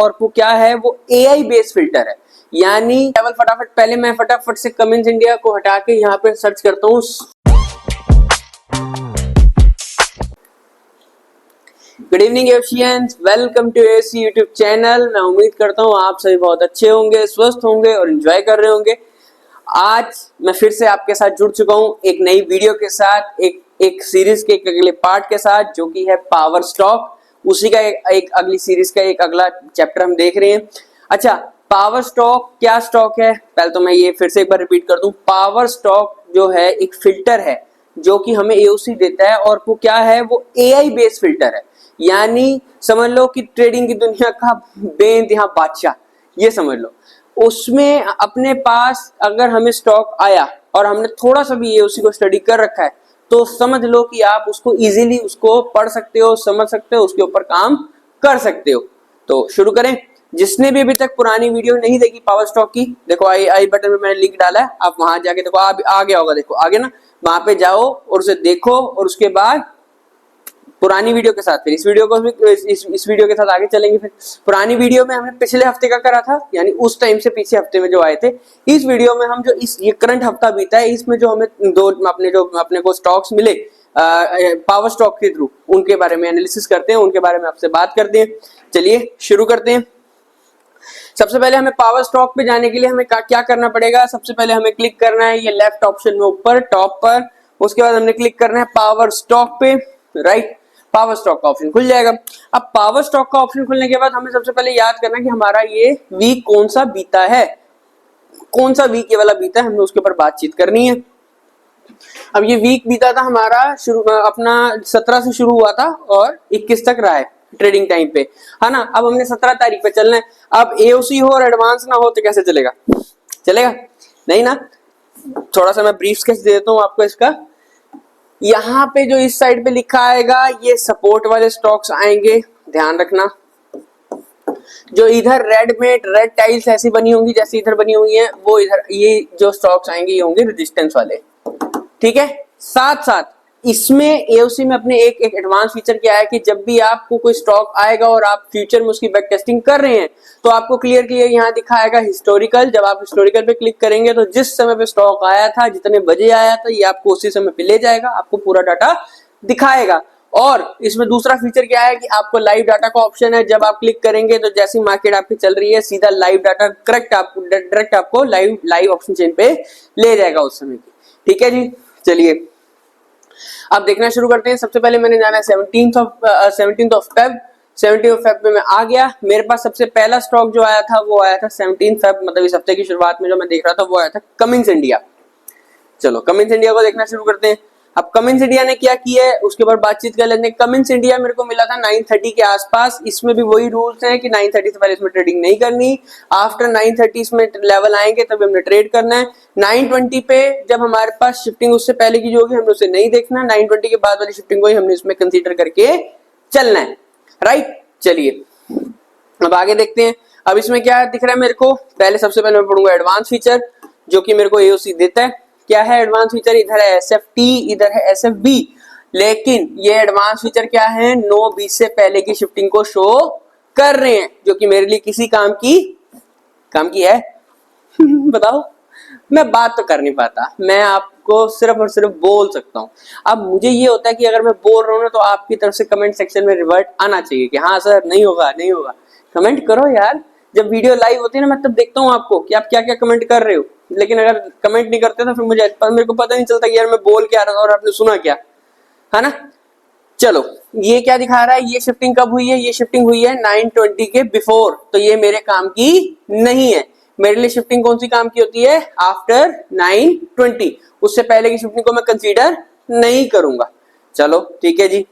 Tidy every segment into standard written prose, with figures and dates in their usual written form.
और वो क्या है, वो AI बेस्ड फिल्टर है। यानी लेवल फटाफट, पहले मैं फटाफट से कमेंस इंडिया को हटा के यहाँ पे सर्च करता हूँ। Good evening Asians, welcome to AC YouTube channel. मैं उम्मीद करता हूँ आप सभी बहुत अच्छे होंगे, स्वस्थ होंगे और एंजॉय कर रहे होंगे। आज मैं फिर से आपके साथ जुड़ चुका हूँ एक नई वीडियो के साथ, एक सीरीज के एक अगले पार्ट के साथ, जो कि है पावर स्टॉक। उसी का एक अगली सीरीज का एक अगला चैप्टर हम देख रहे हैं। अच्छा, पावर स्टॉक क्या स्टॉक है, पहले तो मैं ये फिर से एक बार रिपीट कर दूं। पावर स्टॉक जो है एक फिल्टर है जो कि हमें एओसी देता है, और वो क्या है, वो AI बेस्ड फिल्टर है। यानी समझ लो कि ट्रेडिंग की दुनिया का बेइंतहा बादशाह, ये समझ लो। उसमें अपने पास अगर हमें स्टॉक आया और हमने थोड़ा सा भी एओसी को स्टडी कर रखा है, तो समझ लो कि आप उसको इजीली उसको पढ़ सकते हो, समझ सकते हो, उसके ऊपर काम कर सकते हो। तो शुरू करें। जिसने भी अभी तक पुरानी वीडियो नहीं देखी पावर स्टॉक की, देखो आई बटन में मैंने लिंक डाला है, आप वहां जाके देखो, आ गया होगा, देखो आगे ना, वहां पे जाओ और उसे देखो, और उसके बाद पुरानी वीडियो के साथ फिर इस वीडियो को भी इस वीडियो के साथ आगे चलेंगे। फिर पुरानी वीडियो में हमने पिछले हफ्ते का करा था, यानी उस टाइम से पीछे हफ्ते में जो आए थे। इस वीडियो में हम जो ये करंट हफ्ता बीता है, इसमें जो हमें अपने को स्टॉक्स मिले पावर स्टॉक के थ्रू, उनके बारे में एनालिसिस करते हैं, उनके बारे में आपसे बात करते हैं। चलिए शुरू करते हैं। सबसे पहले हमें पावर स्टॉक पे जाने के लिए हमें क्या करना पड़ेगा। सबसे पहले हमें क्लिक करना है ये लेफ्ट ऑप्शन में ऊपर टॉप पर। उसके बाद हमने क्लिक करना है पावर स्टॉक पे, राइट। पावर स्टॉक का ऑप्शन खुल जाएगा। अब पावर स्टॉक का ऑप्शन खुलने के बाद हमें सबसे पहले याद करना है कि हमारा ये वीक कौन सा बीता है, कौन सा वीक ये वाला बीता है, हमने उसके ऊपर बातचीत करनी है। अब ये वीक बीता था हमारा शुरू अपना 17 से शुरू हुआ था और 21 तक रहा है ट्रेडिंग टाइम पे, है ना। अब हमने 17 तारीख पे चलना है। अब एओसी हो और एडवांस ना हो तो कैसे चलेगा, चलेगा नहीं ना। थोड़ा सा मैं ब्रीफ स्केच दे देता हूँ आपको इसका। यहाँ पे जो इस साइड पे लिखा आएगा, ये सपोर्ट वाले स्टॉक्स आएंगे, ध्यान रखना। जो इधर रेड टाइल्स ऐसी बनी होंगी जैसे इधर बनी हुई है, वो इधर ये जो स्टॉक्स आएंगे ये होंगे रेजिस्टेंस वाले, ठीक है। साथ साथ इसमें एओसी में अपने एक एडवांस फीचर क्या है कि जब भी आपको कोई स्टॉक आएगा और आप फ्यूचर में उसकी बैक टेस्टिंग कर रहे हैं, तो आपको क्लियर यहाँ दिखाएगा हिस्टोरिकल। जब आप हिस्टोरिकल पे क्लिक करेंगे तो जिस समय पे स्टॉक आया था, जितने बजे आया था, ये आपको उसी समय पे ले जाएगा, आपको पूरा डाटा दिखाएगा। और इसमें दूसरा फीचर क्या है कि आपको लाइव डाटा का ऑप्शन है। जब आप क्लिक करेंगे तो जैसी मार्केट आपकी चल रही है, सीधा लाइव डाटा डायरेक्ट आपको लाइव ऑप्शन चेन पे ले जाएगा उस समय की, ठीक है जी। चलिए अब देखना शुरू करते हैं। सबसे पहले मैंने जाना है 17th ऑफ फेब में मैं आ गया। मेरे पास सबसे पहला स्टॉक जो आया था वो आया था 17 फेब, मतलब इस हफ्ते की शुरुआत में जो मैं देख रहा था वो आया था कमिंस इंडिया। चलो कमिंस इंडिया को देखना शुरू करते हैं। अब कमिंस इंडिया ने क्या किया है उसके ऊपर बातचीत कर लेते हैं। कमिंस इंडिया मेरे को मिला था 9:30 के आसपास। इसमें भी वही रूल्स हैं कि 9:30 से पहले इसमें ट्रेडिंग नहीं करनी, आफ्टर 9:30 इसमें लेवल आएंगे तभी हमने ट्रेड करना है। 9:20 पे जब हमारे पास शिफ्टिंग उससे पहले की जो होगी हमने उसे नहीं देखना, 9:20 के बाद वाली शिफ्टिंग को ही हमने इसमें कंसीडर करके चलना है, राइट। चलिए अब आगे देखते हैं। अब इसमें क्या दिख रहा है मेरे को, पहले सबसे पहले मैं पढ़ूंगा एडवांस फीचर जो कि मेरे को एओसी देता है। क्या है एडवांस फीचर, इधर है एसएफटी, इधर है एसएफबी, लेकिन ये एडवांस फीचर क्या है, 9:20 से पहले की शिफ्टिंग को शो कर रहे हैं, जो कि मेरे लिए किसी काम की है बताओ, मैं बात तो कर नहीं पाता, मैं आपको सिर्फ और सिर्फ बोल सकता हूँ। अब मुझे ये होता है कि अगर मैं बोल रहा हूँ ना तो आपकी तरफ से कमेंट सेक्शन में रिवर्ट आना चाहिए कि हाँ सर नहीं होगा नहीं होगा। कमेंट करो यार, जब वीडियो लाइव होती है ना मैं तब देखता हूँ आपको कि आप क्या क्या कमेंट कर रहे हो, लेकिन अगर कमेंट नहीं करते तो फिर मेरे को पता नहीं चलता कि यार मैं बोल क्या रहा था और आपने सुना क्या, है ना। चलो ये क्या दिखा रहा है, ये शिफ्टिंग कब हुई है, ये शिफ्टिंग हुई है 9:20 के बिफोर, तो ये मेरे काम की नहीं है। मेरे लिए शिफ्टिंग कौन सी काम की होती है, आफ्टर 9:20, उससे पहले की शिफ्टिंग को मैं कंसीडर नहीं करूंगा। चलो ठीक है जी।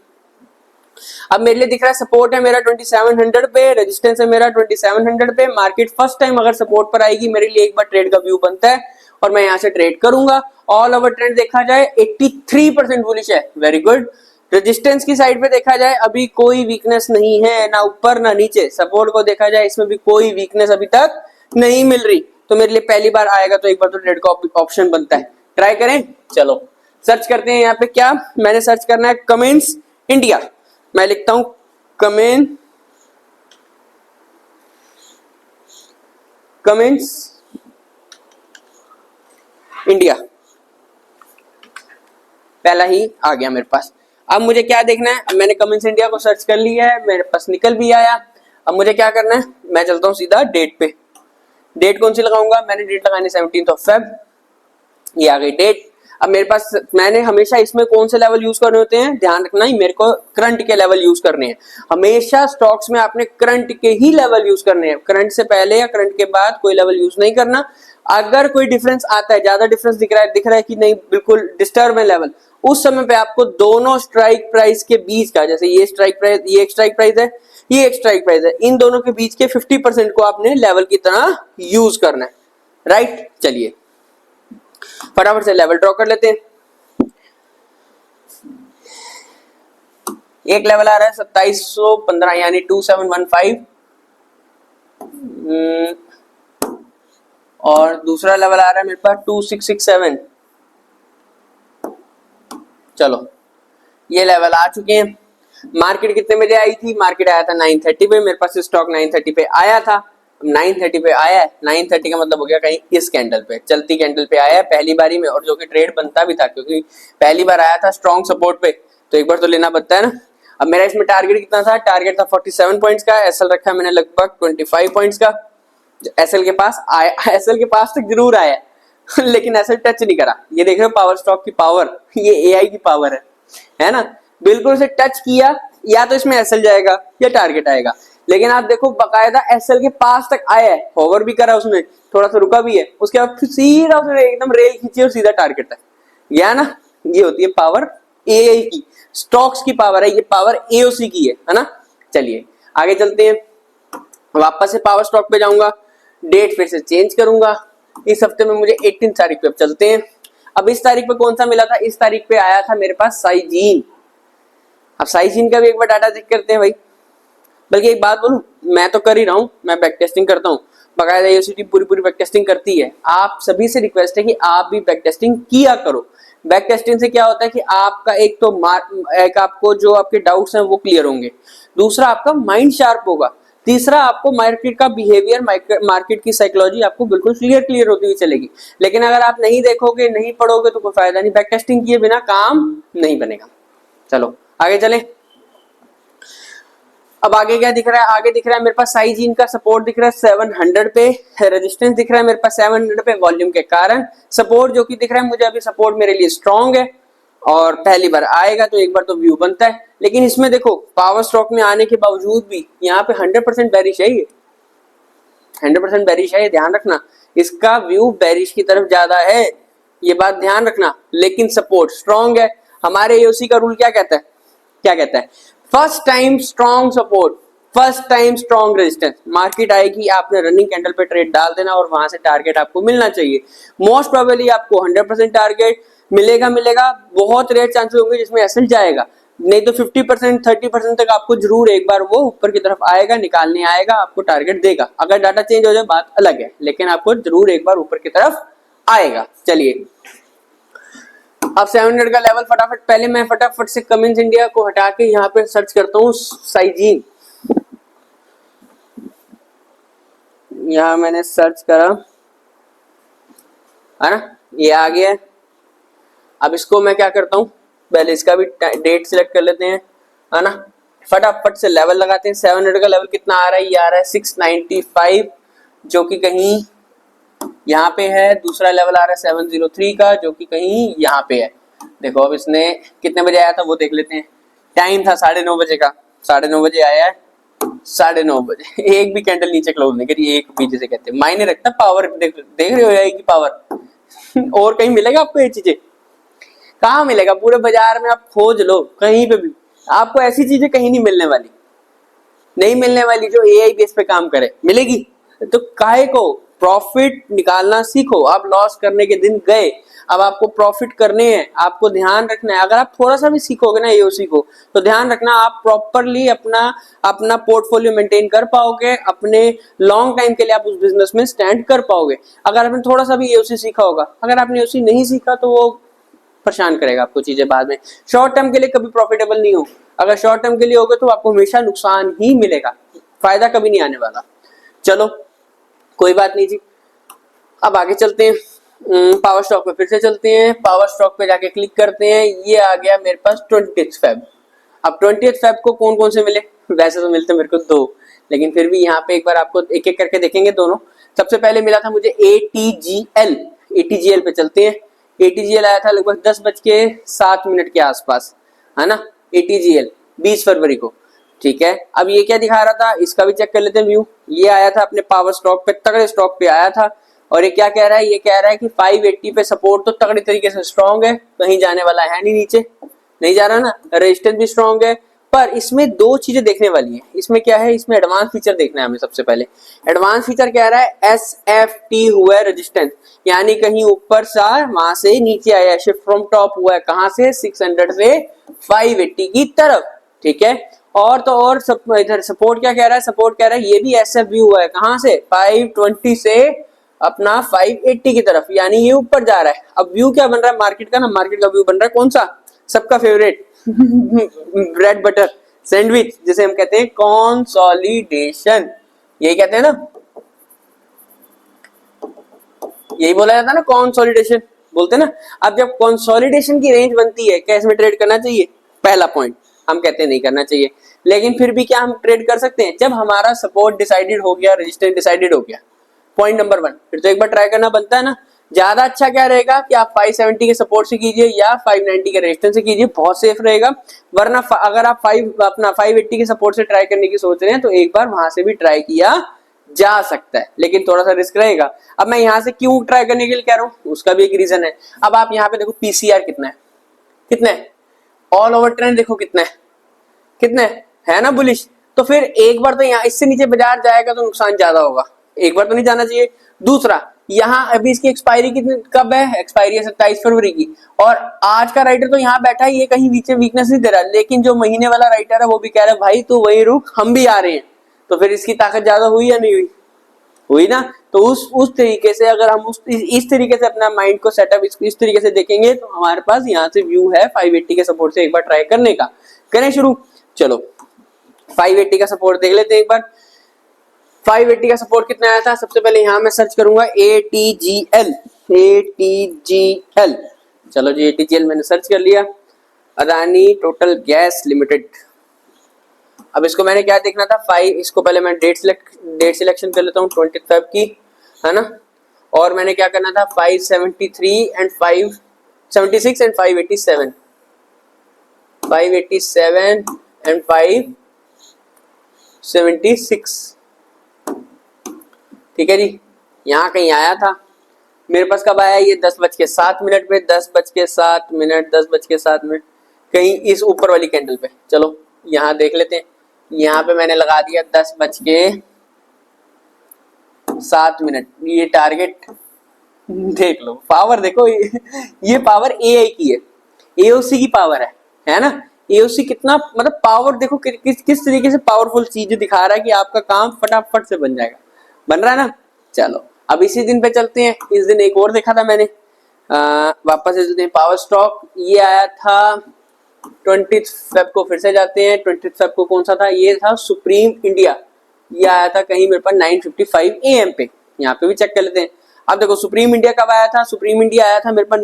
अब मेरे लिए दिख रहा है सपोर्ट है मेरा 2700 पे, रेजिस्टेंस है मेरा 2700 पे। मार्केट फर्स्ट टाइम अगर सपोर्ट पर आएगी मेरे लिए एक बार ट्रेड का व्यू बनता है और मैं यहाँ से ट्रेड करूंगा। ऑल ओवर ट्रेंड देखा जाए 83% बुलिश है, वेरी गुड। रेजिस्टेंस की साइड पे देखा जाए अभी कोई वीकनेस नहीं है, ना ऊपर ना नीचे। सपोर्ट को देखा जाए इसमें भी कोई वीकनेस अभी तक नहीं मिल रही, तो मेरे लिए पहली बार आएगा तो एक बार तो ट्रेड का ऑप्शन बनता है, ट्राई करें। चलो सर्च करते हैं यहाँ पे, क्या मैंने सर्च करना है, कमिंस इंडिया। मैं लिखता हूं कमिंस कमिंस इंडिया, पहला ही आ गया मेरे पास। अब मुझे क्या देखना है, मैंने कमिंस इंडिया को सर्च कर लिया है, मेरे पास निकल भी आया। अब मुझे क्या करना है, मैं चलता हूँ सीधा डेट पे। डेट कौन सी लगाऊंगा, मैंने डेट लगानी 17 Feb, ये आ गई डेट। अब मेरे पास, मैंने हमेशा इसमें कौन से लेवल यूज करने होते हैं, ध्यान रखना ही, मेरे को करंट के लेवल यूज करने हैं। हमेशा स्टॉक्स में आपने करंट के ही लेवल यूज करने हैं, करंट से पहले या करंट के बाद कोई लेवल यूज नहीं करना। अगर कोई डिफरेंस आता है, ज्यादा डिफरेंस दिख रहा है कि नहीं बिल्कुल डिस्टर्ब है लेवल, उस समय पे आपको दोनों स्ट्राइक प्राइस के बीच का, जैसे ये स्ट्राइक प्राइस, ये एक स्ट्राइक प्राइस है, ये एक स्ट्राइक प्राइस है, इन दोनों के बीच के 50% को आपने लेवल की तरह यूज करना है, राइट। चलिए फटाफट से लेवल ड्रॉ कर लेते हैं। एक लेवल आ रहा है 2715 यानी 2715, और दूसरा लेवल आ रहा है मेरे पास 2667। चलो ये लेवल आ चुके हैं। मार्केट कितने बजे आई थी, मार्केट आया था 9:30 पे, मेरे पास स्टॉक 9:30 पे आया था। 9:30 पे आया है, 9:30 का मतलब हो गया कहीं इस कैंडल पे, चलती कैंडल पे आया है पहली बारी में, और जो कि ट्रेड बनता भी था क्योंकि पहली बार आया था स्ट्रॉन्ग सपोर्ट पे, तो एक बार तो लेना बनता है ना। अब मेरा इसमें टारगेट कितना था, टारगेट था 47 पॉइंट्स का, एसएल रखा मैंने लगभग 25 पॉइंट्स का। एसएल के पास आया, एसएल के पास तक जरूर आया लेकिन एसएल टच नहीं करा। ये देख रहे हो पावर स्टॉक की पावर, ये एआई की पावर है ना, बिल्कुल से टच किया, या तो इसमें एसएल जाएगा या टारगेट आएगा। लेकिन आप देखो बकायदा एसएल के पास तक आया है, होवर भी करा उसने, थोड़ा सा रुका भी है, उसके बाद फिर सीधा उसने एकदम रेल खींची और सीधा टारगेट तक गया ना। ये होती है पावर एआई की, स्टॉक्स की पावर है, ये पावर एओसी की है ना। चलिए आगे चलते हैं, वापस से पावर स्टॉक पे जाऊंगा, डेट फिर से चेंज करूंगा। इस हफ्ते में मुझे 18 तारीख पे, अब चलते हैं। अब इस तारीख पे कौन सा मिला था, इस तारीख पे आया था मेरे पास साइजीन। अब साइजीन का भी एक बार डाटा चेक करते हैं भाई। बल्कि एक बात बोलूं, मैं तो कर ही रहा हूं, मैं बैक टेस्टिंग करता हूं, बकायदा एओसी पूरी बैक टेस्टिंग करती है। आप सभी से रिक्वेस्ट है कि आप भी बैक टेस्टिंग किया करो। बैक टेस्टिंग से क्या होता है कि आपका एक तो एक आपको जो आपके डाउट्स हैं वो क्लियर होंगे, दूसरा आपका माइंड शार्प होगा, तीसरा आपको मार्केट का बिहेवियर, मार्केट की साइकोलॉजी आपको बिल्कुल क्लियर होती हुई चलेगी। लेकिन अगर आप नहीं देखोगे, नहीं पढ़ोगे तो कोई फायदा नहीं, बैक टेस्टिंग किए बिना काम नहीं बनेगा। चलो आगे चले। अब आगे क्या दिख रहा है, आगे दिख रहा है मेरे पास साइजीन का सपोर्ट दिख रहा है 700 पे, रेजिस्टेंस दिख रहा है मेरे पास 700 पे वॉल्यूम के कारण। सपोर्ट जो कि दिख रहा है मुझे अभी, सपोर्ट मेरे लिए स्ट्रॉन्ग है और पहली बार आएगा तो एक बार तो व्यू बनता है। लेकिन इसमें देखो पावर स्टॉक में आने के बावजूद भी यहाँ पे 100% बेरिश है, ये 100% बेरिश है, ध्यान रखना। इसका व्यू बेरिश की तरफ ज्यादा है, ये बात ध्यान रखना। लेकिन सपोर्ट स्ट्रॉन्ग है। हमारे एओसी का रूल क्या कहता है, क्या कहता है, first time strong support, first time strong resistance. Market आएगी, आपने रनिंग कैंडल पे ट्रेड डाल देना और वहां से टारगेट आपको मिलना चाहिए। मोस्ट प्रोबेबली आपको 100% टारगेट मिलेगा, बहुत रेयर चांसेस होंगे जिसमें एसएल जाएगा, नहीं तो 50% 30% तक आपको जरूर एक बार वो ऊपर की तरफ आएगा, निकालने आएगा, आपको टारगेट देगा। अगर डाटा चेंज हो जाए बात अलग है, लेकिन आपको जरूर एक बार ऊपर की तरफ आएगा। चलिए अब 700 का लेवल फटाफट, पहले मैं फटाफट से कमिंस इंडिया को हटा के यहाँ पे सर्च करता हूँ साइजीन। यहाँ मैंने सर्च करा है ना, ये आ गया है। अब इसको मैं क्या करता हूँ, पहले इसका भी डेट सिलेक्ट कर लेते हैं, है ना। फटाफट से लेवल लगाते हैं। 700 का लेवल कितना आ रहा है, ये आ रहा है 695, जो कि कहीं यहाँ पे है। दूसरा लेवल आ रहा है 703 का, जो कि कहीं यहाँ पे है। देखो अब इसने कितने बजे आया था वो देख लेते हैं। टाइम था 9:30 बजे का, 9:30 बजे आया है, 9:30 बजे एक भी कैंडल नीचे क्लोज नहीं करी, एक भी जिसे कहते हैं मायने रखता पावर। देख रहे हो एआई की पावर और कहीं मिलेगा आपको ये चीजें, कहाँ मिलेगा, पूरे बाजार में आप खोज लो कहीं पे भी, आपको ऐसी चीजें कहीं नहीं मिलने वाली, नहीं मिलने वाली जो एआई बेस पे काम करे। मिलेगी तो काहे को, प्रॉफिट निकालना सीखो। आप लॉस करने के दिन गए, अब आपको प्रॉफिट करने हैं, आपको ध्यान रखना है। अगर आप थोड़ा सा भी सीखोगे ना एओसी को, तो ध्यान रखना आप प्रॉपरली अपना पोर्टफोलियो मेंटेन कर पाओगे, अपने लॉन्ग टाइम के लिए आप उस बिजनेस में स्टैंड कर पाओगे। अगर आपने थोड़ा सा भी एओसी सीखा होगा, अगर आपने एओसी नहीं सीखा तो वो परेशान करेगा आपको चीजें बाद में। शॉर्ट टर्म के लिए कभी प्रॉफिटेबल नहीं हो, अगर शॉर्ट टर्म के लिए होगे तो आपको हमेशा नुकसान ही मिलेगा, फायदा कभी नहीं आने वाला। चलो कोई बात नहीं जी। अब आगे चलते हैं, पावर स्टॉक पे फिर से चलते हैं। पावर स्टॉक पे जाके क्लिक करते हैं, ये आ गया मेरे पास 20th फेब। अब 20th फेब को कौन कौन से मिले, वैसे तो मिलते मेरे को दो, लेकिन फिर भी यहाँ पे एक बार आपको एक एक करके देखेंगे दोनों। सबसे पहले मिला था मुझे ATGL। ATGL पे चलते हैं। ATGL आया था लगभग 10:07 के आसपास, है ना। ATGL 20 फरवरी को, ठीक है। अब ये क्या दिखा रहा था, इसका भी चेक कर लेते हैं व्यू। ये आया था अपने पावर स्टॉक पे, तगड़े स्टॉक पे आया था, और ये क्या कह रहा है, ये कह रहा है कि 580 पे सपोर्ट तो तगड़ी तरीके से स्ट्रॉन्ग है, कहीं जाने वाला है नहीं, नीचे नहीं जा रहा ना, रेजिस्टेंस भी स्ट्रॉन्ग है। पर इसमें दो चीजें देखने वाली है। इसमें क्या है, इसमें एडवांस फीचर देखना है हमें। सबसे पहले एडवांस फीचर कह रहा है SFT हुआ है रेजिस्टेंस, यानी कहीं ऊपर सा वहां से नीचे आया, शिफ्ट फ्रॉम टॉप हुआ है, कहां से 600 से 580 की तरफ, ठीक है। और तो और सब इधर सपोर्ट क्या कह रहा है, सपोर्ट कह रहा है ये भी SF व्यू हुआ है, कहां से 520 से अपना 580 की तरफ, यानी ये ऊपर जा रहा है। अब व्यू क्या बन रहा है मार्केट का ना, मार्केट का व्यू बन रहा है कौन सा, सबका फेवरेट ब्रेड बटर सैंडविच, जिसे हम कहते हैं कंसोलिडेशन, यही कहते हैं ना, यही बोला जाता है ना, कंसोलिडेशन बोलते हैं ना। अब जब कंसोलिडेशन की रेंज बनती है, क्या इसमें ट्रेड करना चाहिए, पहला पॉइंट हम कहते हैं नहीं करना चाहिए। लेकिन फिर भी क्या हम ट्रेड कर सकते हैं, जब हमारा सपोर्ट डिसाइडेड हो गया, रेजिस्टेंस डिसाइडेड हो गया, पॉइंट नंबर 1, फिर तो एक बार ट्राई करना बनता है ना। ज्यादा अच्छा क्या रहेगा कि आप 570 के सपोर्ट से कीजिए या 590 के रेजिस्टेंस से कीजिए, बहुत सेफ रहेगा। वरना अगर आप 580 के सपोर्ट से ट्राई करने की सोच रहे हैं तो एक बार वहां से भी ट्राई किया जा सकता है, लेकिन थोड़ा सा रिस्क रहेगा। अब मैं यहाँ से क्यों ट्राई करने के लिए कह रहा हूँ, उसका भी एक रीजन है। अब आप यहाँ पे देखो PCR कितना है, कितना है, ऑल ओवर ट्रेंड देखो कितना है, कितना है ना बुलिश। तो फिर एक बार तो यहाँ इससे नीचे बाजार जाएगा तो नुकसान ज्यादा होगा, एक बार तो नहीं जाना चाहिए। दूसरा, यहाँ अभी इसकी एक्सपायरी कितनी कब है, एक्सपायरी है 27 फरवरी की, और आज का राइटर तो यहाँ बैठा है, ये कहीं नीचे वीकनेस नहीं दे रहा, लेकिन जो महीने वाला राइटर है वो भी कह रहा है भाई तू वही रुक, हम भी आ रहे हैं। तो फिर इसकी ताकत ज्यादा हुई या नहीं हुई, हुई ना। तो उस तरीके से अगर हम इस तरीके से अपना माइंड को सेटअप इस तरीके से देखेंगे तो हमारे पास यहाँ से व्यू है 580 के सपोर्ट से एक बार ट्राई करने का। करें शुरू, चलो 580 का सपोर्ट देख लेते हैं एक बार। 580 का सपोर्ट कितना आया था, सबसे पहले यहाँ मैं सर्च करूंगा ATGL। ATGL, चलो जी ATGL मैंने सर्च कर लिया, अदानी टोटल गैस लिमिटेड। अब इसको मैंने क्या देखना था, 5, इसको पहले मैं डेट सिलेक्शन कर लेता हूँ 20 फेब की, है ना। और मैंने क्या करना था 573 एंड 576 एंड 587, 587 एंड 576, ठीक है जी। यहाँ कहीं आया था मेरे पास, कब आया ये 10:07 पे, 10:07, 10:07, कहीं इस ऊपर वाली कैंडल पे। चलो यहाँ देख लेते हैं, यहाँ पे मैंने लगा दिया 10:07, ये टारगेट देख लो, पावर देखो, ये पावर AI की है, AOC की पावर है ना। AOC कितना मतलब पावर देखो किस तरीके से पावरफुल चीज दिखा रहा है कि आपका काम फटाफट से बन जाएगा, बन रहा है ना। चलो अब इसी दिन पे चलते हैं, इस दिन एक और देखा था मैंने, वापस से चलते हैं पावर स्टॉक। ये आया था 20 फेब को, फिर से जाते हैं 20 फेब को, कौन सा था, ये था सुप्रीम इंडिया। ये आया था कहीं मेरे पास 9:55 AM पे, यहाँ पे भी चेक कर लेते हैं। अब देखो सुप्रीम इंडिया कब आया था, सुप्रीम इंडिया आया था मेरे पास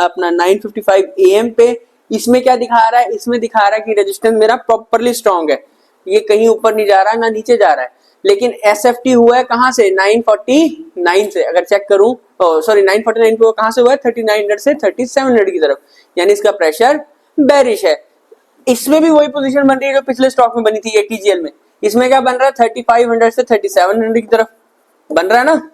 अपना 9:55 AM पे। इसमें क्या दिखा रहा है, इसमें दिखा रहा है कि रेजिस्टेंस मेरा प्रॉपरली स्ट्रॉन्ग है, ये कहीं ऊपर नहीं जा रहा है ना नीचे जा रहा है। लेकिन SFT हुआ है कहां से, 949 से, अगर चेक करूं, सॉरी 949 पे कहां से हुआ है, 3900 से 3700 की तरफ, यानी इसका प्रेशर बेरिश है। इसमें भी वही पोजीशन बन रही है जो पिछले स्टॉक में बनी थी ATGL में। इसमें क्या बन रहा है, 3500 से 3700 की तरफ बन रहा है ना।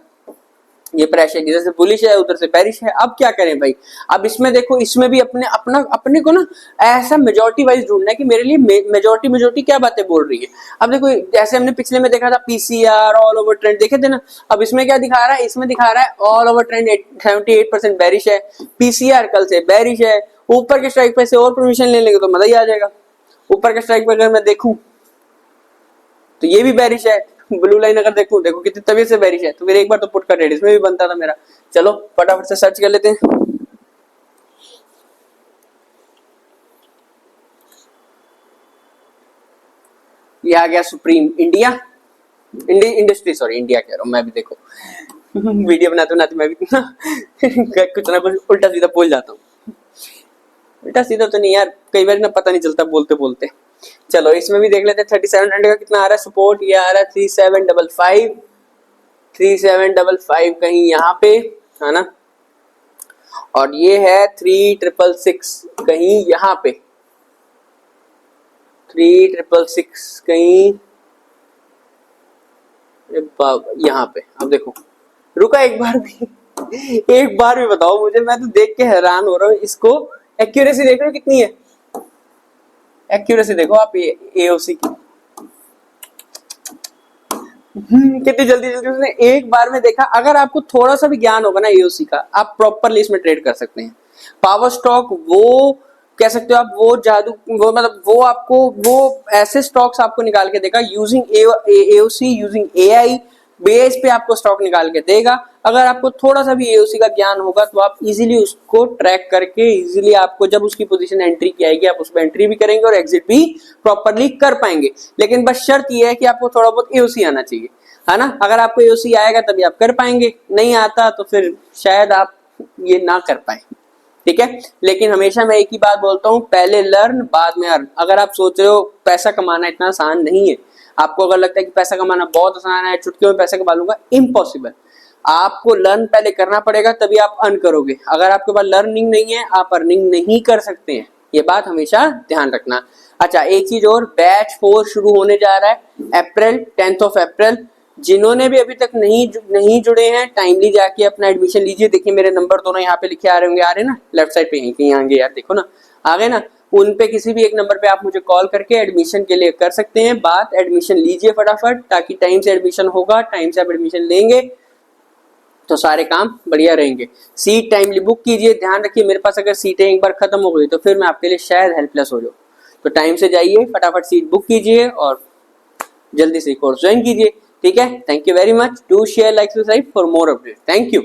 ये प्रेशर इधर से बुलिश है, उधर से बेरिश है। अब क्या करें भाई, अब इसमें देखो, इसमें भी अपने को ना ऐसा मेजोरिटी वाइज ढूंढना है कि मेरे लिए मेजोरिटी क्या बातें बोल रही है। अब देखो जैसे हमने पिछले में देखा था PCR ऑल ओवर ट्रेंड देखे थे ना, अब इसमें क्या दिखा रहा है, इसमें दिखा रहा है ऑल ओवर ट्रेंड 78% बेरिश है, PCR कल से बेरिश है। ऊपर के स्ट्राइक पे से और परमिशन ले लेंगे तो मजा ही आ जाएगा। ऊपर के स्ट्राइक पे अगर मैं देखूं तो ये भी बेरिश है, ब्लू लाइन अगर देखो कितनी तबीयत से बेरिश है, तो फिर एक बार तो पुट का ट्रेड इसमें भी बनता था मेरा। चलो फटाफट से सर्च कर लेते हैं। ये आ गया supreme India, industry, sorry India कह रहा हूँ मैं भी, देखो वीडियो बनाते बनाते मैं भी कुछ ना कुछ उल्टा सीधा बोल जाता हूँ। उल्टा सीधा तो नहीं यार, कई बार ना पता नहीं चलता बोलते बोलते। चलो इसमें भी देख लेते हैं 3700 का कितना आ रहा है सपोर्ट। ये आ रहा है 3755, 3755 कहीं यहाँ पे है ना, और ये है 3666 कहीं यहाँ पे, 3666 कहीं यहाँ पे। अब देखो रुका एक बार भी एक बार भी बताओ मुझे, मैं तो देख के हैरान हो रहा हूँ इसको। एक्यूरेसी देख रहे हो कितनी है, एक्यूरेसी देखो आप एओसी की, कितनी जल्दी जल्दी उसने एक बार में देखा। अगर आपको थोड़ा सा भी ज्ञान होगा ना एओसी का, आप प्रॉपरली इसमें ट्रेड कर सकते हैं। पावर स्टॉक वो कह सकते हो आप, वो जादू, वो मतलब वो आपको वो ऐसे स्टॉक्स आपको निकाल के देगा using AOC, using AI base पे आपको स्टॉक निकाल के देगा। अगर आपको थोड़ा सा भी एओसी का ज्ञान होगा तो आप इजीली उसको ट्रैक करके इजीली आपको जब उसकी पोजीशन एंट्री की आएगी आप उसमें एंट्री भी करेंगे और एग्जिट भी प्रॉपरली कर पाएंगे। लेकिन बस शर्त यह है कि आपको थोड़ा बहुत एओसी आना चाहिए, है ना। अगर आपको एओसी आएगा तभी आप कर पाएंगे, नहीं आता तो फिर शायद आप ये ना कर पाए, ठीक है। लेकिन हमेशा मैं एक ही बात बोलता हूँ, पहले लर्न बाद में अर्न। अगर आप सोच रहे हो पैसा कमाना इतना आसान नहीं है, आपको अगर लगता है कि पैसा कमाना बहुत आसान है, चुटकियों में पैसा कमा लूंगा, इम्पॉसिबल। आपको लर्न पहले करना पड़ेगा तभी आप अर्न करोगे। अगर आपके पास लर्निंग नहीं है आप अर्निंग नहीं कर सकते हैं, ये बात हमेशा ध्यान रखना। अच्छा एक चीज और, बैच 4 शुरू होने जा रहा है अप्रैल, 10th of अप्रैल। जिन्होंने भी अभी तक नहीं जुड़े हैं टाइमली जाके अपना एडमिशन लीजिए। देखिए मेरे नंबर दोनों यहाँ पे लिखे आ रहे होंगे, आ रहे ना लेफ्ट साइड पे, कहीं आगे यार देखो ना, आ गए ना। उन पे किसी भी एक नंबर पे आप मुझे कॉल करके एडमिशन के लिए कर सकते हैं बात। एडमिशन लीजिए फटाफट, ताकि टाइम से एडमिशन होगा, टाइम से आप एडमिशन लेंगे तो सारे काम बढ़िया रहेंगे। सीट टाइमली बुक कीजिए। ध्यान रखिए मेरे पास अगर सीटें एक बार खत्म हो गई तो फिर मैं आपके लिए शायद हेल्पलेस हो जाऊँ, तो टाइम से जाइए, फटाफट सीट बुक कीजिए और जल्दी से कोर्स ज्वाइन कीजिए, ठीक है। Thank you very much, do share, like, subscribe for more update. Thank you.